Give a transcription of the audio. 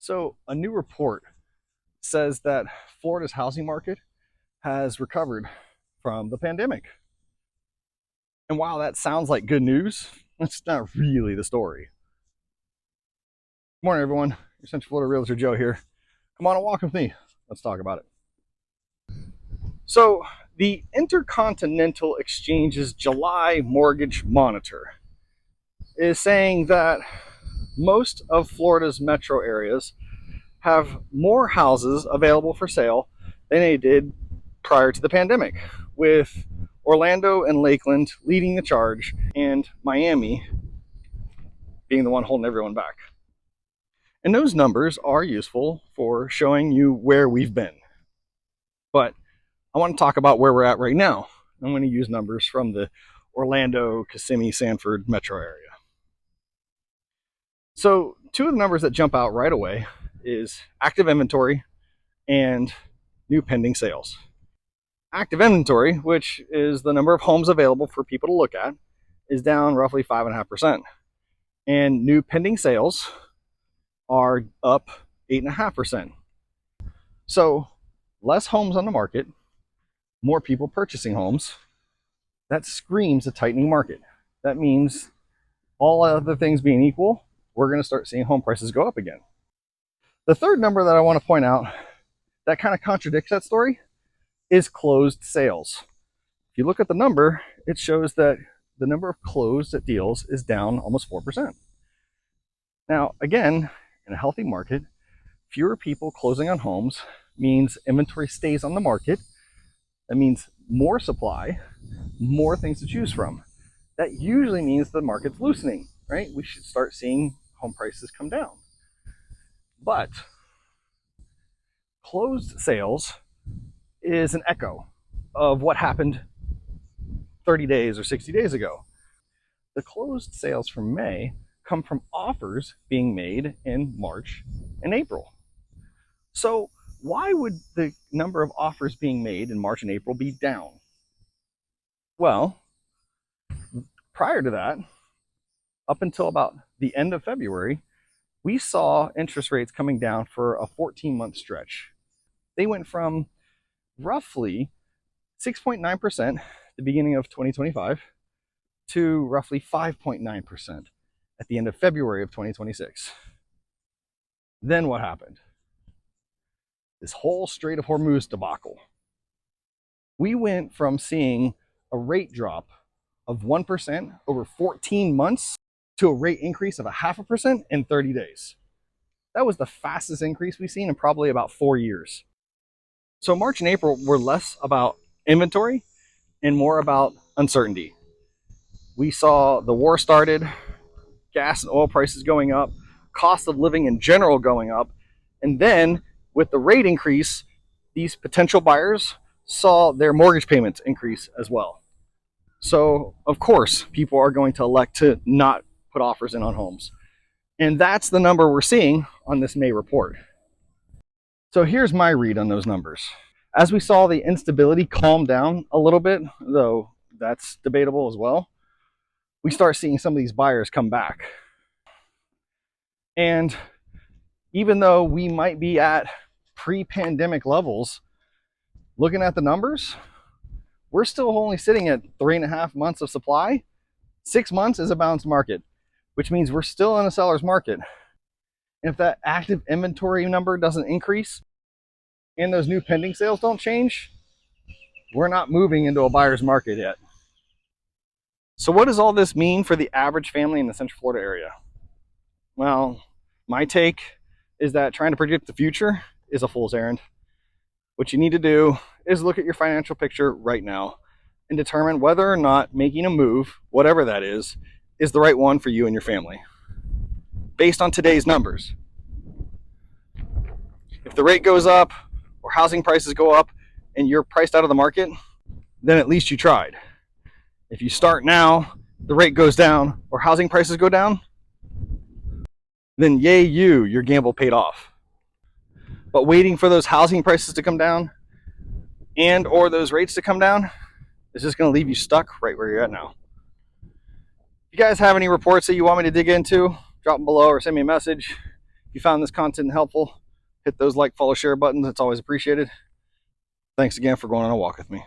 So, a new report says that Florida's housing market has recovered from the pandemic. And while that sounds like good news, that's not really the story. Good morning, everyone. Your Central Florida Realtor Joe here. Come on and walk with me. Let's talk about it. So, the Intercontinental Exchange's July Mortgage Monitor is saying that most of Florida's metro areas have more houses available for sale than they did prior to the pandemic, with Orlando and Lakeland leading the charge and Miami being the one holding everyone back. And those numbers are useful for showing you where we've been. But I want to talk about where we're at right now. I'm going to use numbers from the Orlando, Kissimmee, Sanford metro area. So two of the numbers that jump out right away is active inventory and new pending sales. Active inventory, which is the number of homes available for people to look at, is down roughly 5.5%. And new pending sales are up 8.5%. So less homes on the market, more people purchasing homes. That screams a tightening market. That means all other things being equal, we're going to start seeing home prices go up again. The third number that I want to point out that kind of contradicts that story is closed sales. If you look at the number, it shows that the number of closed deals is down almost 4%. Now, again, in a healthy market, fewer people closing on homes means inventory stays on the market. That means more supply, more things to choose from. That usually means the market's loosening, right? We should start seeing home prices come down. But closed sales is an echo of what happened 30 days or 60 days ago. The closed sales from May come from offers being made in March and April. So why would the number of offers being made in March and April be down? Well, prior to that, up until about the end of February, we saw interest rates coming down for a 14-month stretch. They went from roughly 6.9% at the beginning of 2025 to roughly 5.9% at the end of February of 2026. Then what happened? This whole Strait of Hormuz debacle. We went from seeing a rate drop of 1% over 14 months to a rate increase of 0.5% in 30 days. That was the fastest increase we've seen in probably about 4 years. So March and April were less about inventory and more about uncertainty. We saw the war started, gas and oil prices going up, cost of living in general going up, and then with the rate increase, these potential buyers saw their mortgage payments increase as well. So, of course, people are going to elect to not put offers in on homes. And that's the number we're seeing on this May report. So here's my read on those numbers. As we saw the instability calm down a little bit, though that's debatable as well, we start seeing some of these buyers come back. And even though we might be at pre-pandemic levels, looking at the numbers, we're still only sitting at 3.5 months of supply. 6 months is a balanced market, which means we're still in a seller's market. And if that active inventory number doesn't increase and those new pending sales don't change, we're not moving into a buyer's market yet. So what does all this mean for the average family in the Central Florida area? Well, my take is that trying to predict the future is a fool's errand. What you need to do is look at your financial picture right now and determine whether or not making a move, whatever that is the right one for you and your family, based on today's numbers. If the rate goes up or housing prices go up and you're priced out of the market, then at least you tried. If you start now, the rate goes down or housing prices go down, then yay you, your gamble paid off. But waiting for those housing prices to come down and or those rates to come down is just going to leave you stuck right where you're at now. If you guys have any reports that you want me to dig into, drop them below or send me a message. If you found this content helpful, hit those like, follow, share buttons. It's always appreciated. Thanks again for going on a walk with me.